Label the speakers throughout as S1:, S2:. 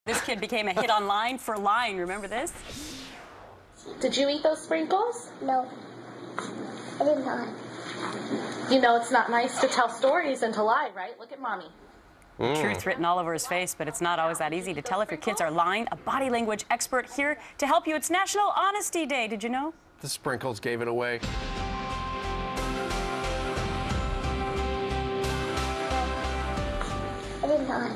S1: This kid became a hit online for lying. Remember this?
S2: Did you eat those sprinkles?
S3: No, I did not.
S2: You know it's not nice to tell stories and to lie, right? Look at Mommy.
S1: Truth written all over his face, but it's not always that easy to tell if your kids are lying. A body language expert here to help you. It's National Honesty Day. Did you know?
S4: The sprinkles gave it away.
S3: I did not.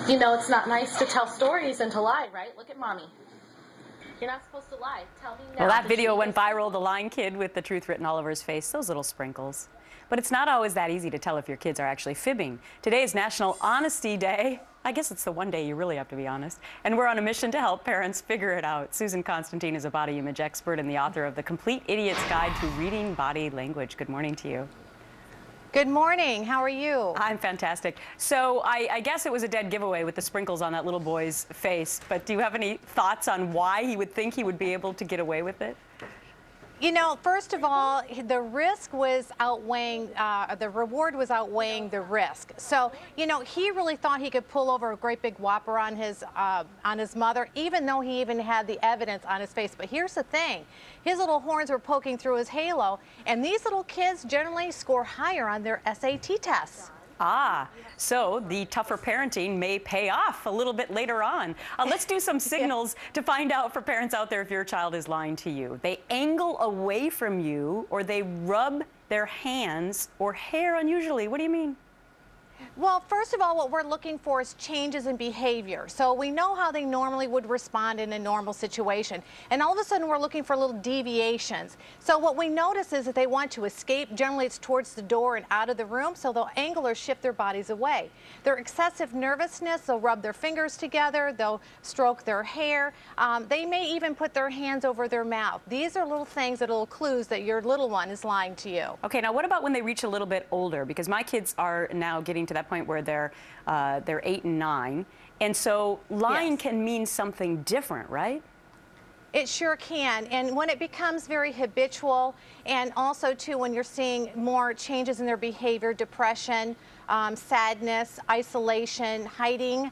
S2: You know it's not nice to tell stories and to lie, right? Look at Mommy. You're not supposed to lie. Tell me now.
S1: Well, that
S2: Did
S1: video
S2: you
S1: went
S2: eat those
S1: viral. The lying kid with the truth written all over his face. Those little sprinkles. But it's not always that easy to tell if your kids are actually fibbing. Today is National Honesty Day. I guess it's the one day you really have to be honest. And we're on a mission to help parents figure it out. Susan Constantine is a body image expert and the author of The Complete Idiot's Guide to Reading Body Language. Good morning to you.
S5: Good morning. How are you?
S1: I'm fantastic. So I guess it was a dead giveaway with the sprinkles on that little boy's face, but do you have any thoughts on why he would think he would be able to get away with it?
S5: You know, first of all, the risk was outweighing, the reward was outweighing the risk. So, you know, he really thought he could pull over a great big whopper on his mother, even though he even had the evidence on his face. But here's the thing. His little horns were poking through his halo, and these little kids generally score higher on their SAT tests.
S1: Ah, so the tougher parenting may pay off a little bit later on. Let's do some signals to find out for parents out there if your child is lying to you. They angle away from you, or they rub their hands or hair unusually. What do you mean?
S5: Well, first of all, what we're looking for is changes in behavior. So we know how they normally would respond in a normal situation. And all of a sudden, we're looking for little deviations. So what we notice is that they want to escape. Generally, it's towards the door and out of the room, so they'll angle or shift their bodies away. Their excessive nervousness, they'll rub their fingers together, they'll stroke their hair. They may even put their hands over their mouth. These are little things, little clues that your little one is lying to you.
S1: Okay, now what about when they reach a little bit older? Because my kids are now getting to that point where they're 8 and 9, and so lying
S5: Yes.
S1: can mean something different, right?
S5: It sure can, and when it becomes very habitual, and also too when you're seeing more changes in their behavior, depression, sadness, isolation, hiding,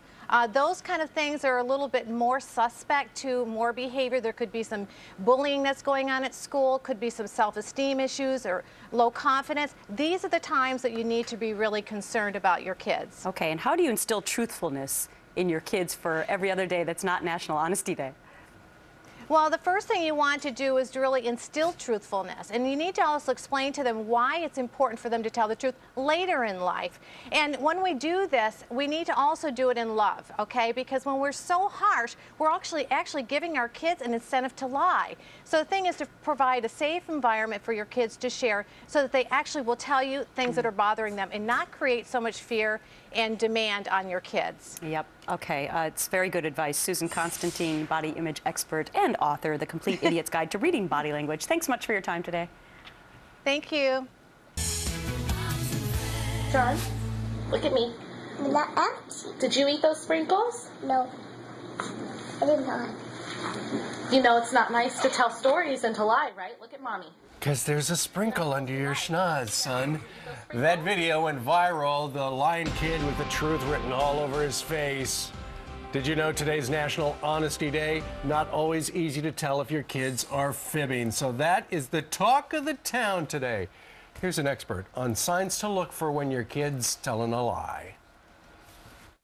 S5: those kind of things are a little bit more suspect to more behavior. There could be some bullying that's going on at school, could be some self-esteem issues or low confidence. These are the times that you need to be really concerned about your kids.
S1: Okay, and how do you instill truthfulness in your kids for every other day that's not National Honesty Day?
S5: Well, the first thing you want to do is to really instill truthfulness. And you need to also explain to them why it's important for them to tell the truth later in life. And when we do this, we need to also do it in love, okay? Because when we're so harsh, we're actually giving our kids an incentive to lie. So the thing is to provide a safe environment for your kids to share so that they actually will tell you things that are bothering them and not create so much fear and demand on your kids.
S1: Yep. Okay. It's very good advice. Susan Constantine, body image expert and author, The Complete Idiot's Guide to Reading Body Language. Thanks much for your time today.
S5: Thank you.
S2: John, look at me.
S3: Not.
S2: Did you eat those sprinkles?
S3: No, I did not.
S2: You know it's not nice to tell stories and to lie, right? Look at Mommy.
S4: Because there's a sprinkle under your schnoz, son. That video went viral, the lying kid with the truth written all over his face. Did you know today's National Honesty Day? Not always easy to tell if your kids are fibbing. So that is the talk of the town today. Here's an expert on signs to look for when your kid's telling a lie.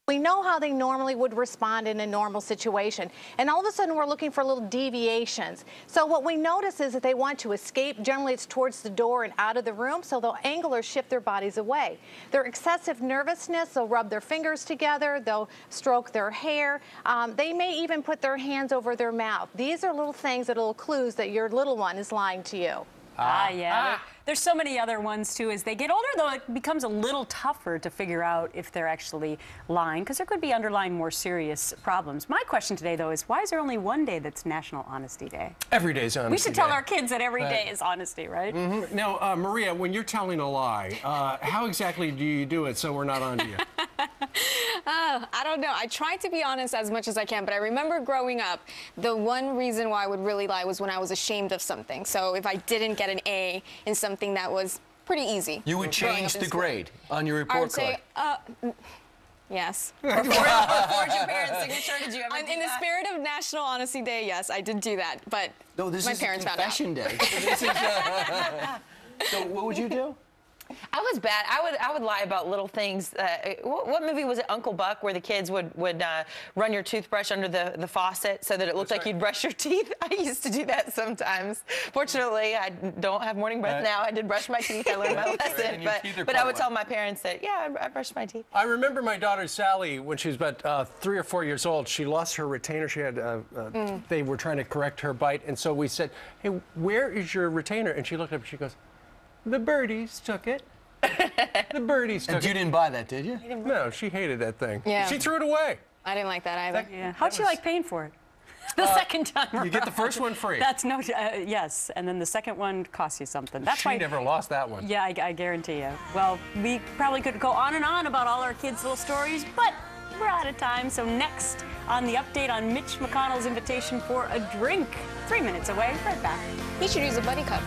S5: We know how they normally would respond in a normal situation. And all of a sudden, we're looking for little deviations. So what we notice is that they want to escape. Generally, it's towards the door and out of the room, so they'll angle or shift their bodies away. Their excessive nervousness, they'll rub their fingers together, they'll stroke their hair. They may even put their hands over their mouth. These are little things, little clues that your little one is lying to you.
S1: Yeah. There's so many other ones, too. As they get older, though, it becomes a little tougher to figure out if they're actually lying, because there could be underlying more serious problems. My question today, though, is why is there only one day that's National Honesty Day?
S4: Every day's Honesty Day.
S1: We should tell our kids that every day is honesty, right?
S4: Mm-hmm. Now, Maria, when you're telling a lie, how exactly do you do it so we're not onto you?
S6: I don't know. I try to be honest as much as I can, but I remember growing up, the one reason why I would really lie was when I was ashamed of something. So if I didn't get an A in something that was pretty easy.
S7: You would change the grade on your report card.
S6: I would say, Yes.
S7: Forge your parents' signature. Did you ever do
S6: In the
S7: that?
S6: spirit of National Honesty Day, yes, I did do that, but
S8: No, this
S6: my
S8: is
S6: parents found out.
S8: confession day. This is, so what would you do?
S7: I was bad. I would lie about little things. What movie was it, Uncle Buck, where the kids would run your toothbrush under the faucet so that it looked like you'd brush your teeth? I used to do that sometimes. Fortunately, I don't have morning breath now. I did brush my teeth. I learned my lesson. But I would tell my parents that, yeah, I brushed my teeth.
S4: I remember my daughter Sally, when she was about 3 or 4 years old, she lost her retainer. She had, they were trying to correct her bite. And so we said, hey, where is your retainer? And she looked up and she goes, the birdies took it. The birdies took it.
S8: And you didn't buy that, did you?
S4: No, she hated that thing.
S6: Yeah.
S4: She threw it away.
S6: I didn't like that either.
S1: Yeah. How'd she like paying for it? The second time around.
S4: You get the first one free.
S1: That's no, yes, and then the second one costs you something. That's
S4: She
S1: why.
S4: never lost that one.
S1: Yeah, I guarantee you. Well, we probably could go on and on about all our kids' little stories, but we're out of time. So next on the update on Mitch McConnell's invitation for a drink, 3 minutes away, right back.
S6: He should use a buddy cup.